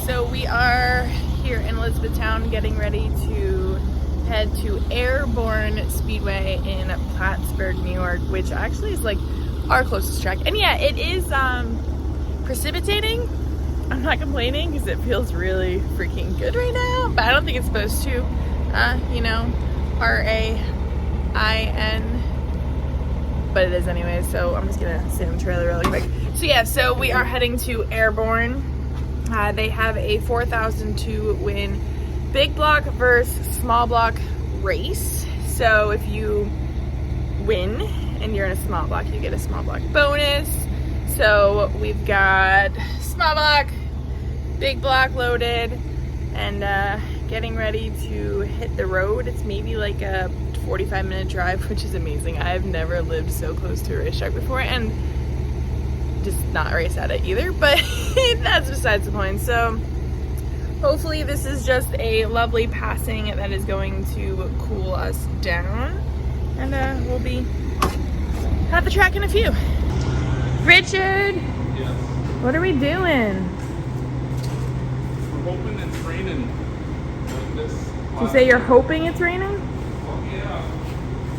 So we are here in Elizabethtown getting ready to head to Airborne Speedway in Plattsburgh, New York, which actually is like our closest track. And yeah, it is precipitating. I'm not complaining because it feels really freaking good right now, but I don't think it's supposed to. You know, R-A-I-N, but it is anyway, so I'm just gonna sit in the trailer really quick. So yeah, so we are heading to Airborne. They have a 4,002 win big block versus small block race. So if you win and you're in a small block, you get a small block bonus. So we've got small block, big block loaded, and getting ready to hit the road. It's maybe like a 45-minute drive, which is amazing. I've never lived so close to a racetrack before, and just not race at it either, but that's besides the point. So hopefully this is just a lovely passing that is going to cool us down, and we'll be at the track in a few. Richard, yes. What are we doing? We're hoping it's raining. Like this. Did you say you're hoping it's raining? Oh yeah.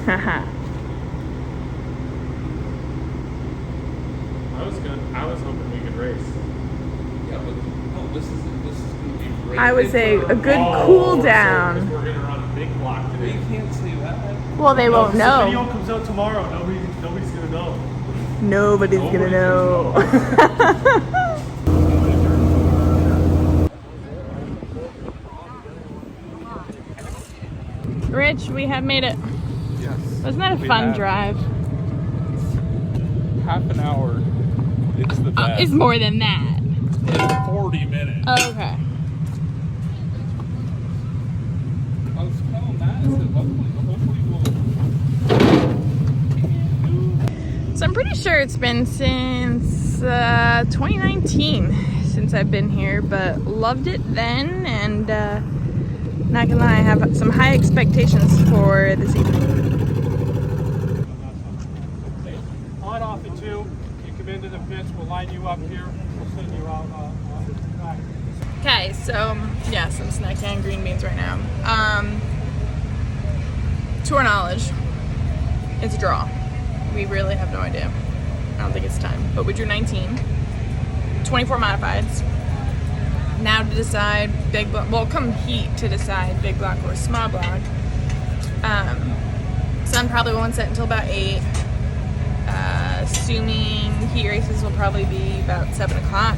Haha. I was hoping we could race. Yeah, but no, this is gonna be great. I would say a good cool down. So, we're gonna run a big block today. You can't say that. Well, they won't The know. video comes out tomorrow. Nobody's gonna know. Nobody's gonna know. Rich, we have made it. Yes. Wasn't that a fun drive? Half an hour. It's the best. It's more than that. It's 40 minutes. Oh, okay. I was telling Matt, I said, hopefully we'll. So I'm pretty sure it's been since 2019 since I've been here, but loved it then, and not gonna lie, I have some high expectations for this evening. On off at 2. You come into the pits. We'll line you up here. We'll send you out on the track. Okay, so yeah, some snack and green beans right now. To our knowledge, it's a draw. We really have no idea. I don't think it's time, but we drew 19, 24 modifieds. Now to decide big block, well, come heat to decide big block or small block. Sun probably won't set until about 8. Assuming heat races will probably be about 7 o'clock.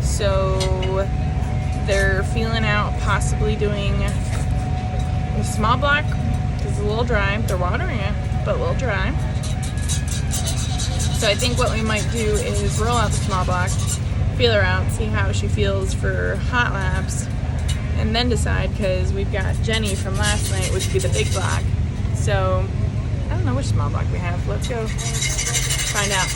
So they're feeling out possibly doing a small block. It's a little dry. They're watering it, but a little dry. So I think what we might do is roll out the small block, feel her out, see how she feels for hot laps, and then decide, because we've got Jenny from last night, which would be the big block. So I don't know which small block we have. Let's go find out.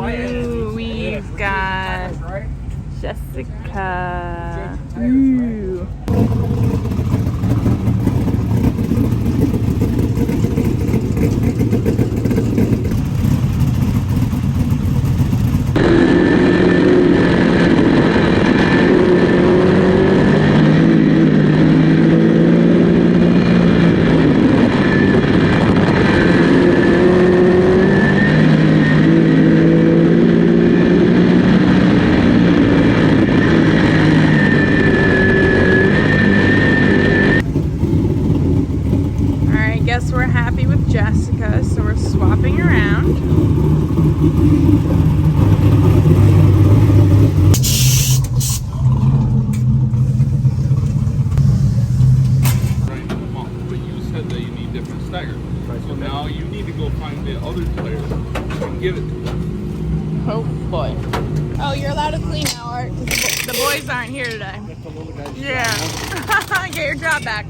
Ooh, we've got Jessica. Ooh. Guess we're happy with Jessica, so we're swapping around. Right, but you said that you need different staggers. So now you need to go find the other players and give it to them. Oh boy. Oh, you're allowed to clean now, Art, because the boys aren't here today. Yeah. Get your job back.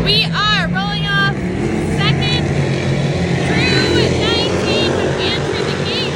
We are rolling off second through 19 when we enter the gate.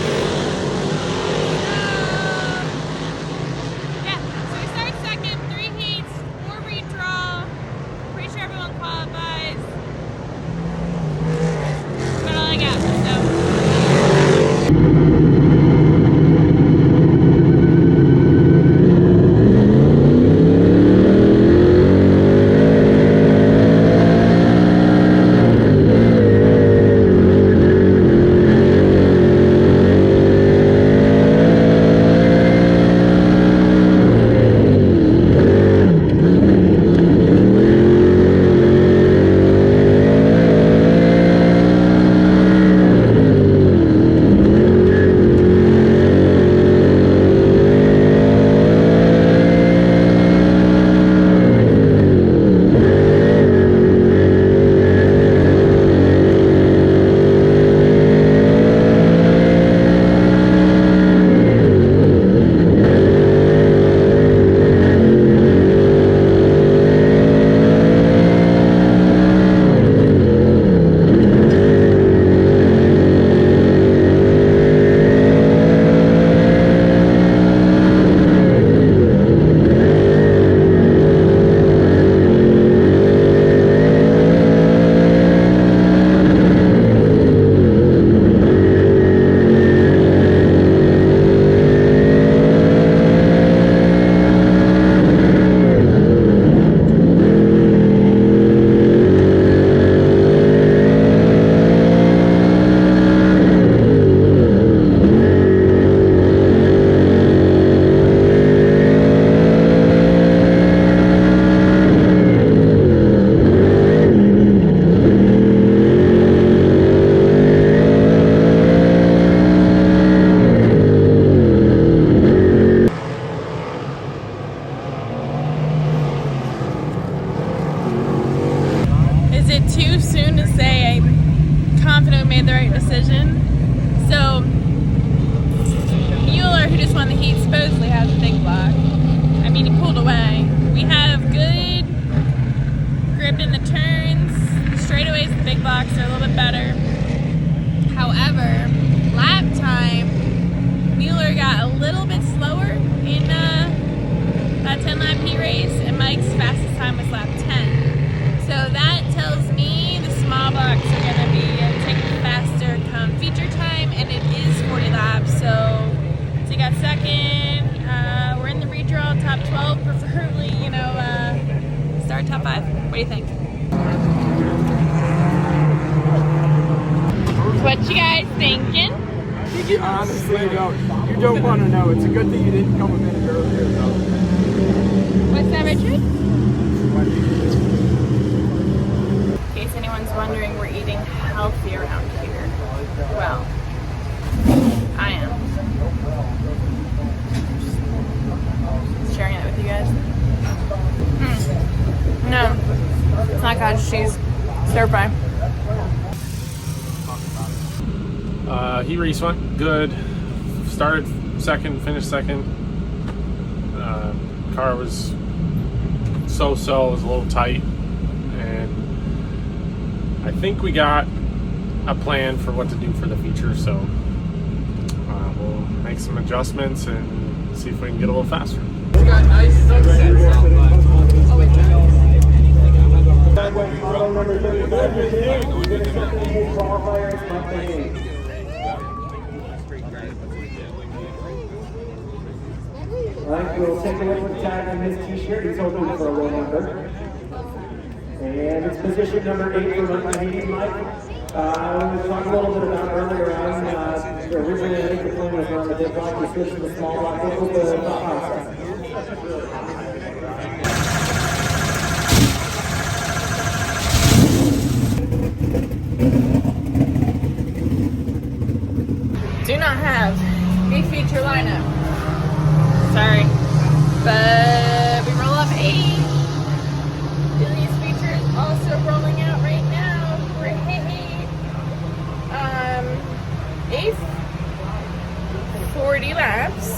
he supposedly has a big block. I mean, he pulled away. We have good grip in the turns. Straightaways, the big blocks are a little bit better. However, lap time, Mueller got a little bit slower in that 10 lap heat race, and Mike's fastest time was lap 10. So that tells me the small blocks are going to be taking faster come feature time, and it is 40 laps. So he got second. We're in the redraw, top 12, preferably, you know, start top 5. What do you think? What you guys thinking? You honestly don't. You don't want to know. It's a good thing you didn't come a minute earlier, though. What's that, Richard? In case anyone's wondering, we're eating healthy around here. Well, I am. Just sharing it with you guys. No, it's not cottage cheese. Stir fry. Heat race went good. Started second, finished second. Car was so-so, it was a little tight. And I think we got a plan for what to do for the feature, so we'll make some adjustments and see if we can get a little faster. We got nice sunsets out Alright, we'll take a look at the tag on his t-shirt. He's hoping for a low number. And it's position number 8 for Mahaney, Mike. We talked a little bit about earlier on. Originally, I think the plan was on the big block. We switched to the small block. What was the thought process? Do not have a feature lineup. Sorry. But we roll up 8. Billy's feature is also rolling out right now. Great. 8th. 40 laps.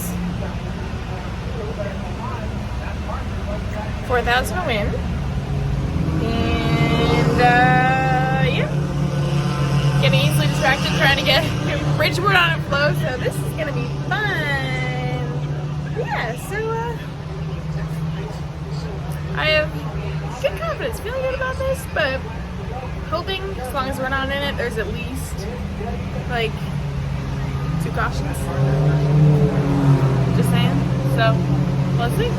4,000 to win. And yeah. Getting easily distracted trying to get Bridgeport on a flow, so this is gonna be fun. Yeah, so I have good confidence, feeling good about this, but hoping as long as we're not in it, there's at least like 2 cautions. Just saying. So let's see.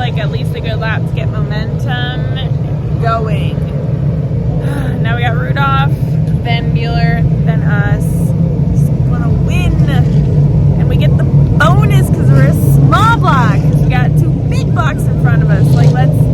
like at least a good lap to get momentum going. Now we got Rudolph, then Mueller, then us. Just wanna win. And we get the bonus because we're a small block. We got 2 big blocks in front of us. Like, let's go.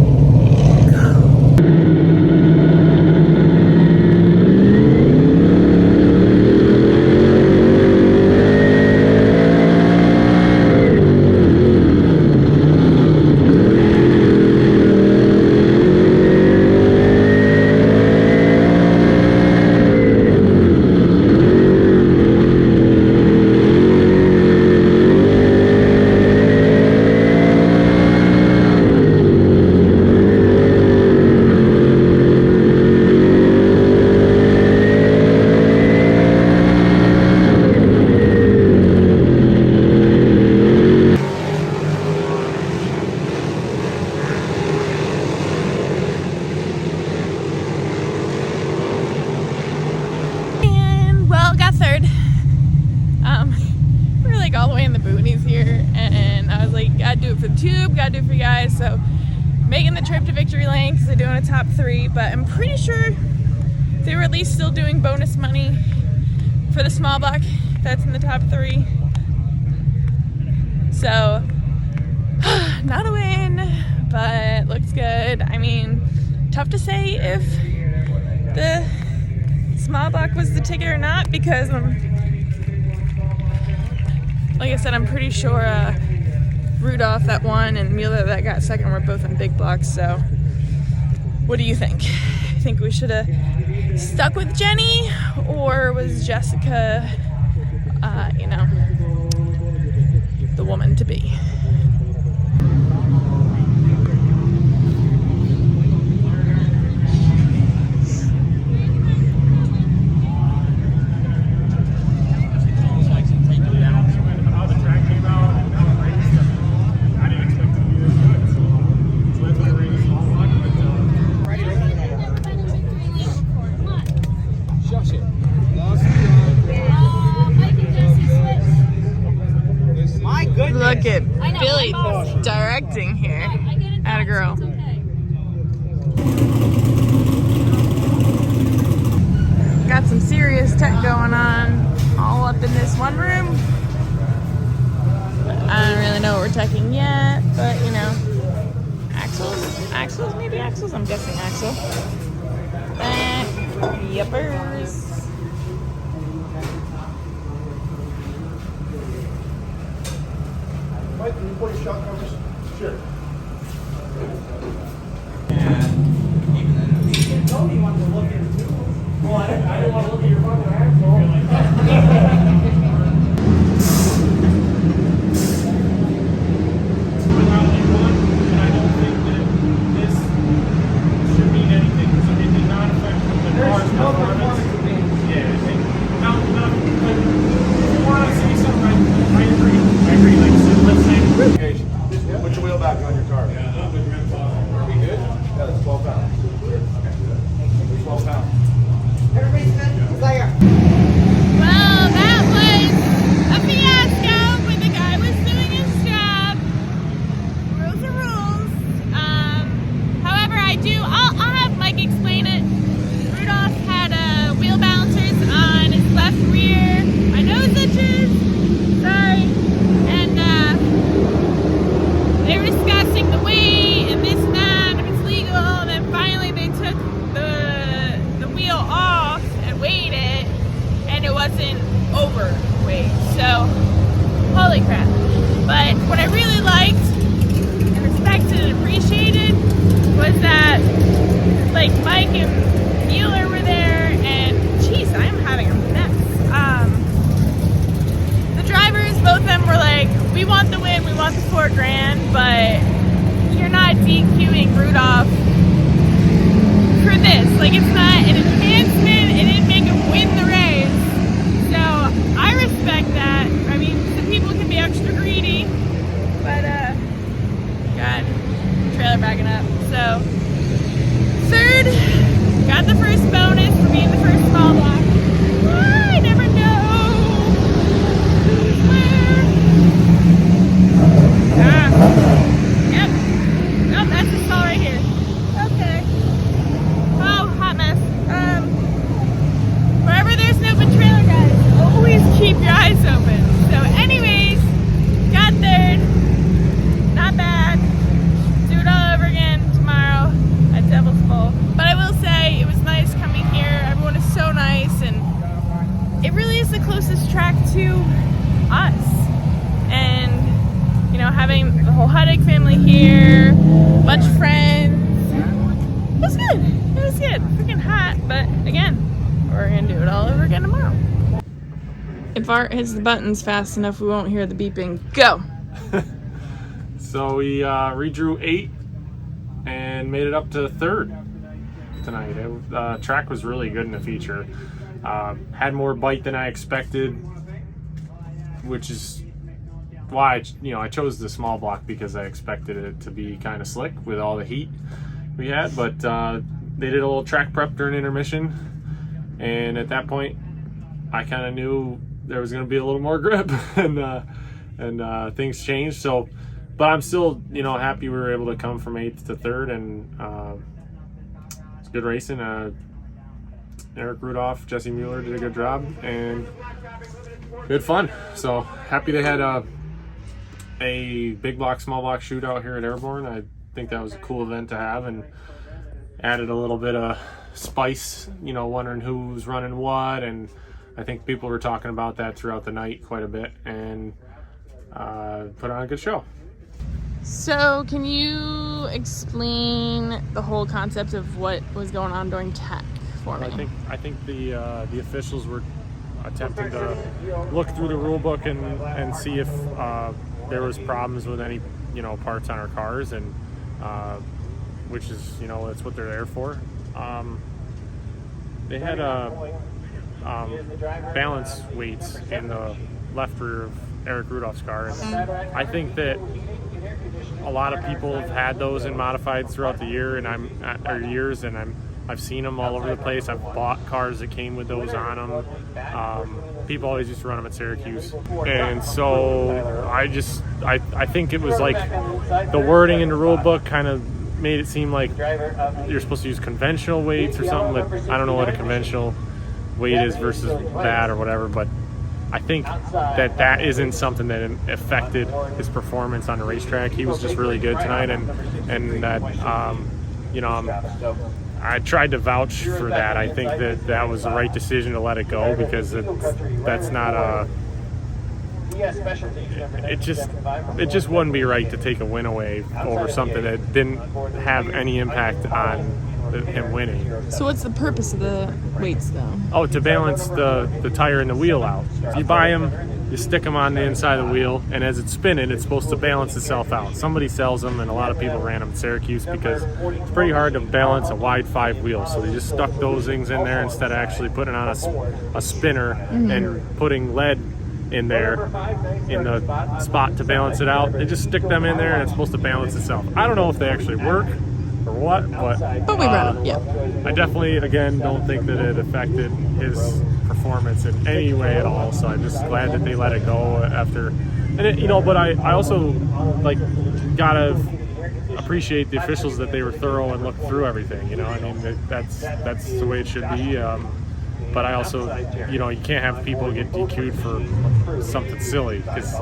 Gotta do it for you guys. So making the trip to Victory Lane because they're doing a top 3, but I'm pretty sure they were at least still doing bonus money for the small block that's in the top 3. So not a win, but looks good. I mean, tough to say if the small block was the ticket or not, because like I said, I'm pretty sure Rudolph that won and Mueller that got second were both in big blocks. So what do you think? I think we should have stuck with Jenny, or was Jessica, you know, the woman to be? Look at Billy directing here. Atta girl. Got some serious tech going on all up in this one room. I don't really know what we're teching yet, but you know, axles, maybe axles. I'm guessing axle. Yuppers. Mike, can you put your shot covers? Sure. You told me you wanted to look at it too. Well, I didn't want to look at your fucking asshole. Put your wheel back on your car. Are we good? Yeah, that's 12 pounds. Okay. 12 pounds. Everybody's good? Desire. Well, that was a fiasco, but the guy was doing his job. Rules are rules. However, I'll have Mike explain it. Rudolph had wheel balancers on his left rear. My nose itches. Sorry. And they were discussing the weight and this and that, if it's legal, and then finally they took the wheel off and weighed it, and it wasn't overweight. So, holy crap. But what I really liked and respected and appreciated was that, like, Mike and Mueller were there, and jeez, I'm having a mess. The drivers, both of them were like, we want the win, we want the $4,000, but you're not DQing Rudolph for this. Like, it's not an enhancement, it didn't make him win the race. So I respect that. I mean, some people can be extra greedy, but God, trailer backing up. So third, got the first bonus for being the first small block. I never know who's where. Yep. big family here, bunch of friends. It was good. It was good. Freaking hot, but again, we're gonna do it all over again tomorrow. If Art hits the buttons fast enough, we won't hear the beeping. Go. So we redrew 8 and made it up to 3rd tonight. Track was really good in the feature. Had more bite than I expected, which is why I chose the small block, because I expected it to be kind of slick with all the heat we had. But they did a little track prep during intermission, and at that point I kind of knew there was going to be a little more grip, and things changed. So, but I'm still happy we were able to come from 8th to 3rd, and it's good racing. Eric Rudolph, Jesse Mueller did a good job, and good fun. So happy they had a big block, small block shootout here at Airborne. I think that was a cool event to have, and added a little bit of spice, wondering who's running what, and I think people were talking about that throughout the night quite a bit, and put on a good show. So can you explain the whole concept of what was going on during tech for me? I think the officials were attempting to look through the rule book and see if there was problems with any parts on our cars, and which is that's what they're there for. They had balance weights in the left rear of Eric Rudolph's car, and I think that a lot of people have had those in modifieds throughout the year, and I've seen them all over the place. I've bought cars that came with those on them. People always used to run them at Syracuse, and so I think it was like the wording in the rule book kind of made it seem like you're supposed to use conventional weights or something, but I don't know what a conventional weight is versus that or whatever, but I think that isn't something that affected his performance on the racetrack. He was just really good tonight, and that I tried to vouch for that. I think that was the right decision to let it go, because that's not a. It just wouldn't be right to take a win away over something that didn't have any impact on him winning. So what's the purpose of the weights, though? Oh, to balance the tire and the wheel out. If you buy them, you stick them on the inside of the wheel, and as it's spinning, it's supposed to balance itself out. Somebody sells them, and a lot of people ran them at Syracuse because it's pretty hard to balance a wide 5 wheel. So they just stuck those things in there instead of actually putting on a spinner and putting lead in there in the spot to balance it out. They just stick them in there, and it's supposed to balance itself. I don't know if they actually work or what, but we ran them, yeah. I definitely, again, don't think that it affected his performance in any way at all. So I'm just glad that they let it go after, and but I also gotta appreciate the officials that they were thorough and looked through everything. I mean, that's the way it should be. But I also, you can't have people get DQ'd for something silly, because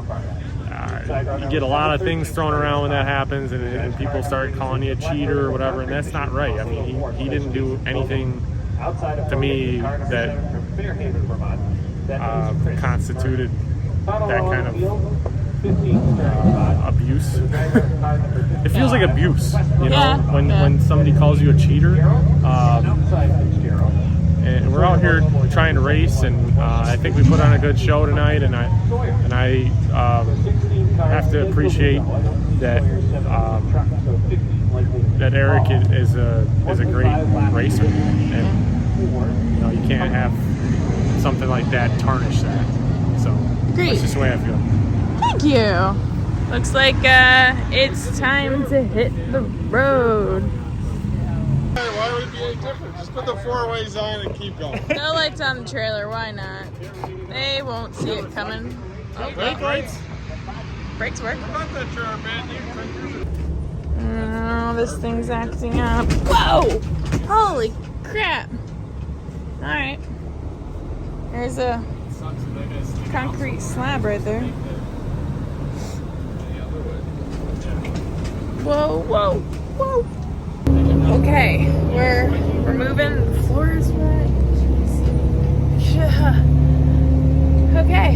you get a lot of things thrown around when that happens, and people start calling you a cheater or whatever, and that's not right. I mean, he didn't do anything to me that constituted that kind of abuse. It feels like abuse, when somebody calls you a cheater. And we're out here trying to race, and I think we put on a good show tonight, and I have to appreciate that that Eric is a great racer, and you can't have something like that tarnish that. So Great. That's just the way I feel. Thank you. Looks like it's time to hit the road. Why would it be any different? Just put the 4-ways on and keep going. No lights on the trailer, why not? They won't see it coming. Oh, Brake lights? Brakes work. How about that trailer, man? Oh, this thing's acting up. Whoa! Holy crap. Alright. There's a concrete slab right there. Whoa, whoa, whoa. Okay, we're moving. The floor is wet. Okay.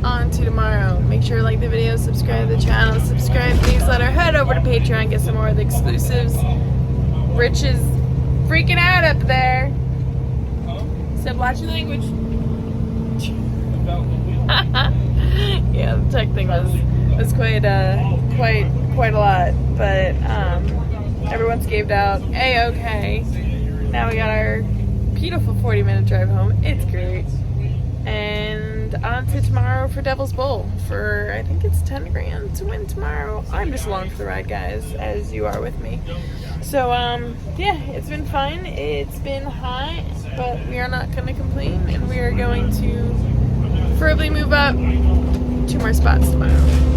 On to tomorrow. Make sure to like the video, subscribe to the channel, subscribe to the newsletter, head over to Patreon, get some more of the exclusives. Rich is freaking out up there. Said watch your language. Yeah, the tech thing was quite a lot, but everyone scaved out. A-okay. Now we got our beautiful 40-minute drive home. It's great. And on to tomorrow for Devil's Bowl for, I think it's 10 grand to win tomorrow. I'm just along for the ride, guys, as you are with me. So, yeah, it's been fun. It's been hot, but we are not going to complain, and we are going to preferably move up 2 more spots tomorrow.